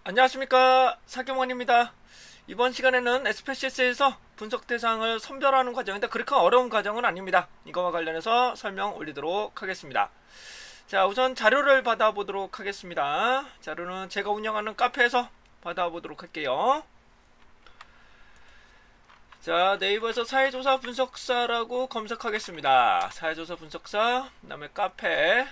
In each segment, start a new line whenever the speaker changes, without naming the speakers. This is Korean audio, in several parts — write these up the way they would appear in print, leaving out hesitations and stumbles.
안녕하십니까, 사경원입니다. 이번 시간에는 SPSS에서 분석 대상을 선별하는 과정인데 그렇게 어려운 과정은 아닙니다. 이거와 관련해서 설명 올리도록 하겠습니다. 자, 우선 자료를 받아보도록 하겠습니다. 자료는 제가 운영하는 카페에서 받아보도록 할게요. 자, 네이버에서 사회조사 분석사라고 검색하겠습니다. 사회조사 분석사, 그 다음에 카페,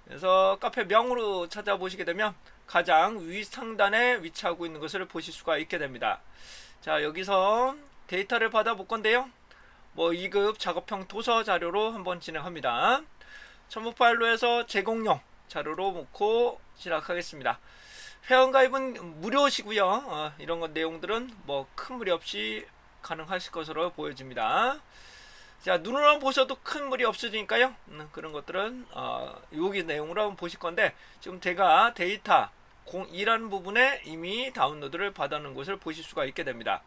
그래서 카페 명으로 찾아보시게 되면 가장 위 상단에 위치하고 있는 것을 보실 수가 있게 됩니다. 자, 여기서 데이터를 받아볼 건데요. 2급 작업형 도서 자료로 한번 진행합니다. 첨부 파일로 해서 제공용 자료로 놓고 시작하겠습니다. 회원가입은 무료시고요. 이런 것 내용들은 큰 무리 없이 가능하실 것으로 보여집니다. 자, 눈으로 보셔도 큰 무리 없으니까요. 그런 것들은 여기 내용으로 한번 보실 건데 지금 제가 데이터 02라는 부분에 이미 다운로드를 받아놓은 것을 보실 수가 있게 됩니다.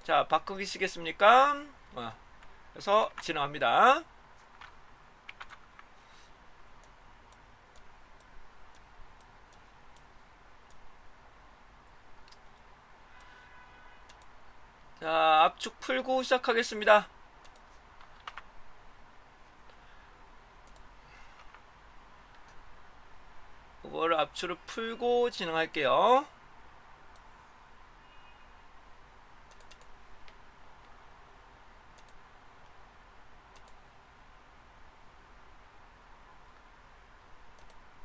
자, 바꾸시겠습니까? 그래서 진행합니다. 자, 압축 풀고 시작하겠습니다. 이걸 압축을 풀고 진행할게요.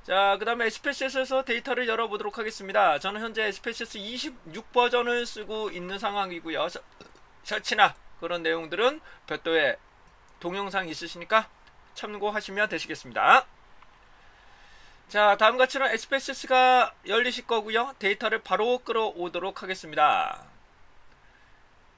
자, 그 다음에 SPSS에서 데이터를 열어보도록 하겠습니다. 저는 현재 SPSS 26 버전을 쓰고 있는 상황이고요. 셔츠나 그런 내용들은 별도의 동영상 있으시니까 참고하시면 되시겠습니다. 자, 다음같이는 SPSS가 열리실 거고요. 데이터를 바로 끌어오도록 하겠습니다.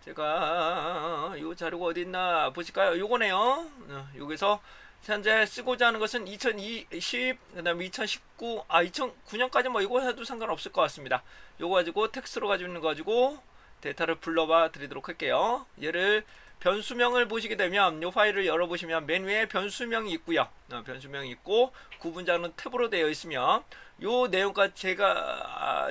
제가 이 자료가 어디 있나 보실까요? 요거네요. 여기서 현재 쓰고자 하는 것은 2020, 그 다음에 2019, 2009년까지 이거 해도 상관없을 것 같습니다. 요거 가지고 텍스트로 가지고 있는 거 가지고 데이터를 불러봐 드리도록 할게요. 얘를 변수명을 보시게 되면 이 파일을 열어보시면 맨 위에 변수명이 있고요. 변수명이 있고 구분자는 탭으로 되어 있으며 요 내용까지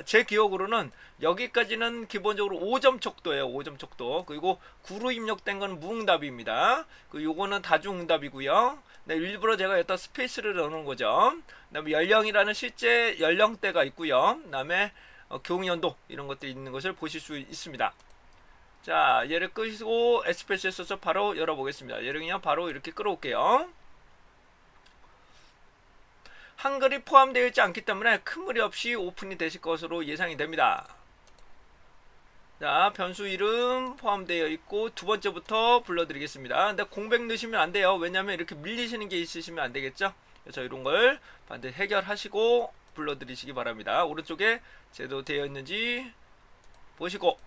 제 기억으로는 여기까지는 기본적으로 5점 척도예요. 5점 척도. 그리고 구로 입력된 건 무응답입니다. 요거는 다중응답이고요. 네, 일부러 제가 여기다 스페이스를 넣는 거죠. 그다음에 연령이라는 실제 연령대가 있고요. 그다음에 교육연도 이런 것들이 있는 것을 보실 수 있습니다. 자, 얘를 끄시고 SPSS에서 바로 열어보겠습니다. 얘를 그냥 바로 이렇게 끌어올게요. 한글이 포함되어 있지 않기 때문에 큰 무리 없이 오픈이 되실 것으로 예상이 됩니다. 자, 변수 이름 포함되어 있고 두 번째부터 불러드리겠습니다. 근데 공백 넣으시면 안 돼요. 왜냐면 이렇게 밀리시는 게 있으시면 안 되겠죠. 그래서 이런 걸 반드시 해결하시고 불러드리시기 바랍니다. 오른쪽에 제대로 되어 있는지 보시고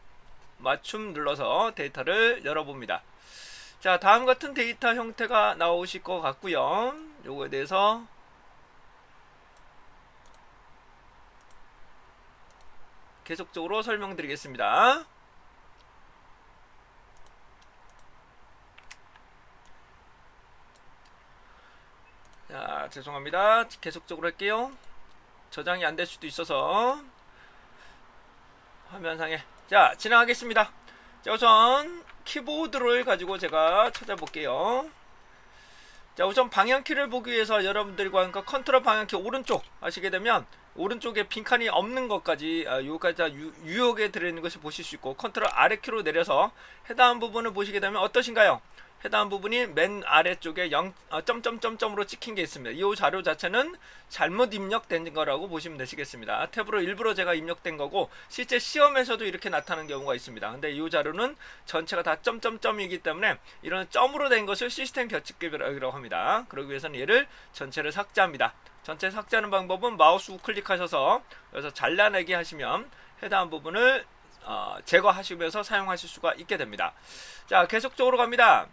맞춤 눌러서 데이터를 열어봅니다. 자, 다음 같은 데이터 형태가 나오실 것 같고요. 요거에 대해서 계속적으로 설명드리겠습니다. 자, 죄송합니다. 계속적으로 할게요. 저장이 안 될 수도 있어서 화면상에. 자, 진행하겠습니다. 자, 우선 키보드를 가지고 제가 찾아볼게요. 자, 우선 방향키를 보기 위해서 여러분들과 컨트롤 방향키 오른쪽 하시게 되면 오른쪽에 빈칸이 없는 것까지 요까지 다 유역에 들어있는 것을 보실 수 있고, 컨트롤 아래키로 내려서 해당 부분을 보시게 되면 어떠신가요? 해당 부분이 맨 아래쪽에 점점점점으로 찍힌 게 있습니다. 이 자료 자체는 잘못 입력된 거라고 보시면 되시겠습니다. 탭으로 일부러 제가 입력된 거고 실제 시험에서도 이렇게 나타나는 경우가 있습니다. 근데 이 자료는 전체가 다 점점점이기 때문에 이런 점으로 된 것을 시스템 결집기라고 합니다. 그러기 위해서는 얘를 전체를 삭제합니다. 전체 삭제하는 방법은 마우스 우클릭하셔서 여기서 잘라내기 하시면 해당 부분을 제거하시면서 사용하실 수가 있게 됩니다. 자, 계속적으로 갑니다.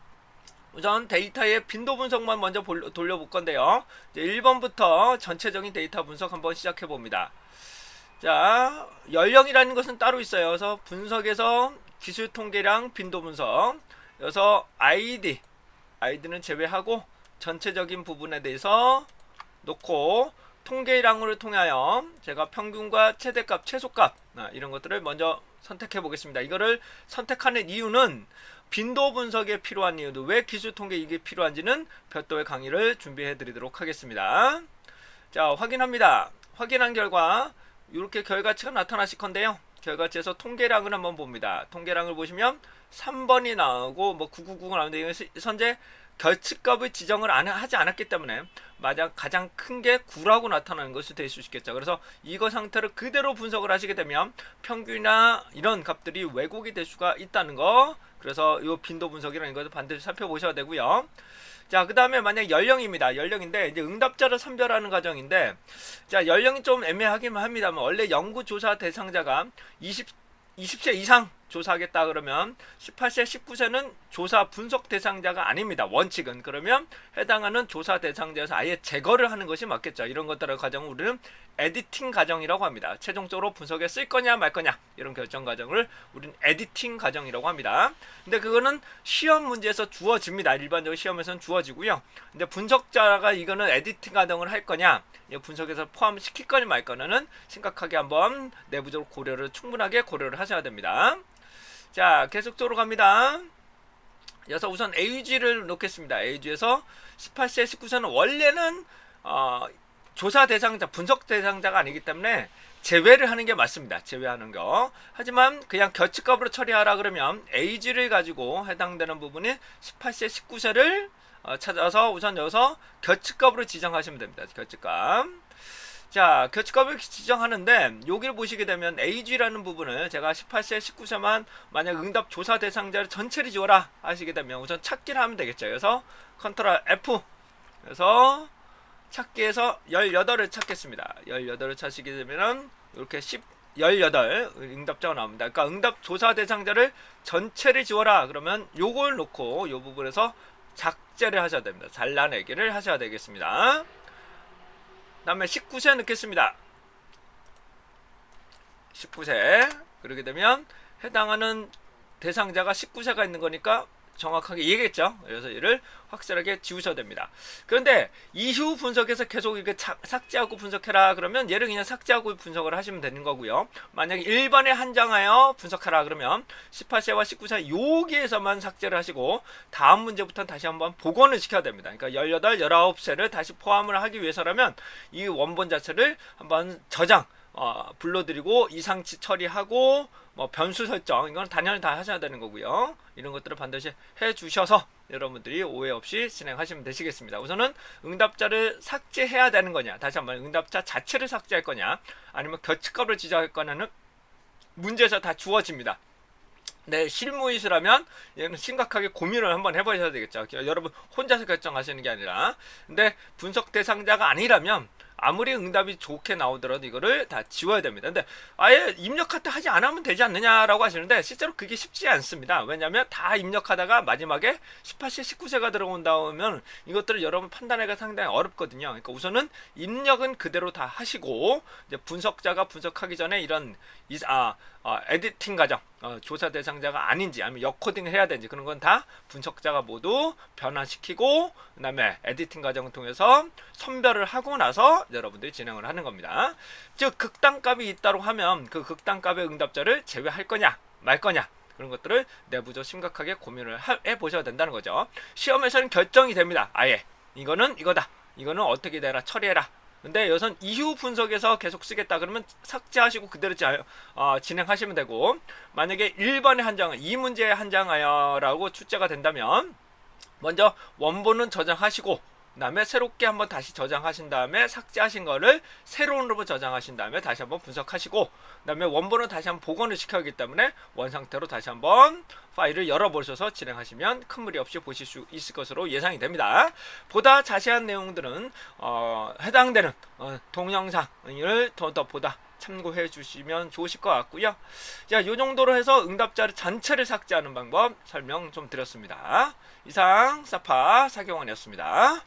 우선 데이터의 빈도 분석만 먼저 돌려볼 건데요. 이제 1번부터 전체적인 데이터 분석 한번 시작해 봅니다. 자, 연령이라는 것은 따로 있어요. 그래서 분석에서 기술 통계량 빈도 분석, 여기서 아이디는 제외하고 전체적인 부분에 대해서 놓고 통계량으로 통하여 제가 평균과 최대값, 최소값 이런 것들을 먼저 선택해 보겠습니다. 이거를 선택하는 이유는 빈도 분석에 필요한 이유도, 왜 기술 통계 이게 필요한지는 별도의 강의를 준비해 드리도록 하겠습니다. 자, 확인합니다. 확인한 결과 이렇게 결과치가 나타나실 건데요. 결과치에서 통계량을 한번 봅니다. 통계량을 보시면 3번이 나오고 뭐 9999가 나오는데 이건 현재 결측값을 지정을 하지 않았기 때문에 만약 가장 큰 게 9라고 나타나는 것이 될 수 있겠죠. 그래서 이거 상태를 그대로 분석을 하시게 되면 평균이나 이런 값들이 왜곡이 될 수가 있다는 거, 그래서 이 빈도 분석이라는 것을 반드시 살펴보셔야 되고요. 자, 그 다음에 만약 연령입니다. 연령인데 이제 응답자를 선별하는 과정인데, 자, 연령이 좀 애매하기만 합니다만 원래 연구조사 대상자가 20세 이상 조사하겠다 그러면 18세, 19세는 조사 분석 대상자가 아닙니다. 원칙은. 그러면 해당하는 조사 대상자에서 아예 제거를 하는 것이 맞겠죠. 이런 것들의 과정을 우리는 에디팅 과정이라고 합니다. 최종적으로 분석에 쓸 거냐 말 거냐 이런 결정 과정을 우리는 에디팅 과정이라고 합니다. 근데 그거는 시험 문제에서 주어집니다. 일반적으로 시험에서는 주어지고요. 근데 분석자가 이거는 에디팅 과정을 할 거냐, 분석에서 포함시킬 거냐 말 거냐는 심각하게 한번 내부적으로 충분하게 고려를 하셔야 됩니다. 자, 계속적으로 갑니다. 그래서 우선 AG를 놓겠습니다. AG에서 18세, 19세는 원래는 조사 대상자, 분석 대상자가 아니기 때문에 제외를 하는 게 맞습니다. 제외하는 거. 하지만 그냥 결측값으로 처리하라 그러면 AG를 가지고 해당되는 부분이 18세, 19세를 찾아서 우선 여기서 결측값으로 지정하시면 됩니다. 결측값. 자, 결측값을 지정하는데 여기를 보시게 되면 AG라는 부분을 제가 18세, 19세만 만약 응답 조사 대상자를 전체를 지워라 하시게 되면 우선 찾기를 하면 되겠죠. 그래서 컨트롤 F, 그래서 찾기에서 18을 찾겠습니다. 18을 찾으게 되면 이렇게 18 응답자가 나옵니다. 그러니까 응답 조사 대상자를 전체를 지워라 그러면 요걸 놓고 요 부분에서 삭제를 하셔야 됩니다. 잘라내기를 하셔야 되겠습니다. 다음에 19세 넣겠습니다. 19세. 그렇게 되면 해당하는 대상자가 19세가 있는 거니까 정확하게 얘기했죠. 그래서 이를 확실하게 지우셔야 됩니다. 그런데 이후 분석에서 계속 이렇게 삭제하고 분석해라 그러면 얘를 그냥 삭제하고 분석을 하시면 되는 거고요. 만약에 1번에 한정하여 분석하라 그러면 18세와 19세 여기에서만 삭제를 하시고 다음 문제부터는 다시 한번 복원을 시켜야 됩니다. 그러니까 18, 19세를 다시 포함을 하기 위해서라면 이 원본 자체를 한번 저장, 불러드리고 이상치 처리하고 뭐 변수 설정, 이건 당연히 다 하셔야 되는 거고요. 이런 것들을 반드시 해 주셔서 여러분들이 오해 없이 진행하시면 되시겠습니다. 우선은 응답자를 삭제해야 되는 거냐, 다시 한번 응답자 자체를 삭제할 거냐, 아니면 결측값을 지정할 거냐는 문제에서 다 주어집니다. 네, 실무이시라면 얘는 심각하게 고민을 한번 해보셔야 되겠죠. 여러분 혼자서 결정하시는 게 아니라. 근데 분석 대상자가 아니라면 아무리 응답이 좋게 나오더라도 이거를 다 지워야 됩니다. 근데 아예 입력하다 하지 않으면 되지 않느냐라고 하시는데 실제로 그게 쉽지 않습니다. 왜냐하면 다 입력하다가 마지막에 18세, 19세가 들어온다면 이것들을 여러분 판단하기가 상당히 어렵거든요. 그러니까 우선은 입력은 그대로 다 하시고 이제 분석자가 분석하기 전에 이런 에디팅 과정, 조사 대상자가 아닌지 아니면 역코딩을 해야 되는지 그런 건 다 분석자가 모두 변화시키고 그다음에 에디팅 과정을 통해서 선별을 하고 나서 여러분들이 진행을 하는 겁니다. 즉 극단값이 있다고 하면 그 극단값의 응답자를 제외할 거냐 말 거냐 그런 것들을 내부적으로 심각하게 고민을 해보셔야 된다는 거죠. 시험에서는 결정이 됩니다. 아예 이거는 이거다, 이거는 어떻게 되라 처리해라. 근데 여기선 이후 분석에서 계속 쓰겠다 그러면 삭제하시고 그대로 진행하시면 되고, 만약에 1번에 한정, 이 문제에 한정하여 라고 출제가 된다면 먼저 원본은 저장하시고 그 다음에 새롭게 한번 다시 저장하신 다음에 삭제하신 거를 새로운으로 저장하신 다음에 다시 한번 분석하시고 그 다음에 원본을 다시 한번 복원을 시켜야 하기 때문에 원상태로 다시 한번 파일을 열어보셔서 진행하시면 큰 무리 없이 보실 수 있을 것으로 예상이 됩니다. 보다 자세한 내용들은 해당되는 동영상을 더 보다 참고해 주시면 좋으실 것 같고요. 자, 요 정도로 해서 응답자를 전체를 삭제하는 방법 설명 좀 드렸습니다. 이상 사파 사경원이었습니다.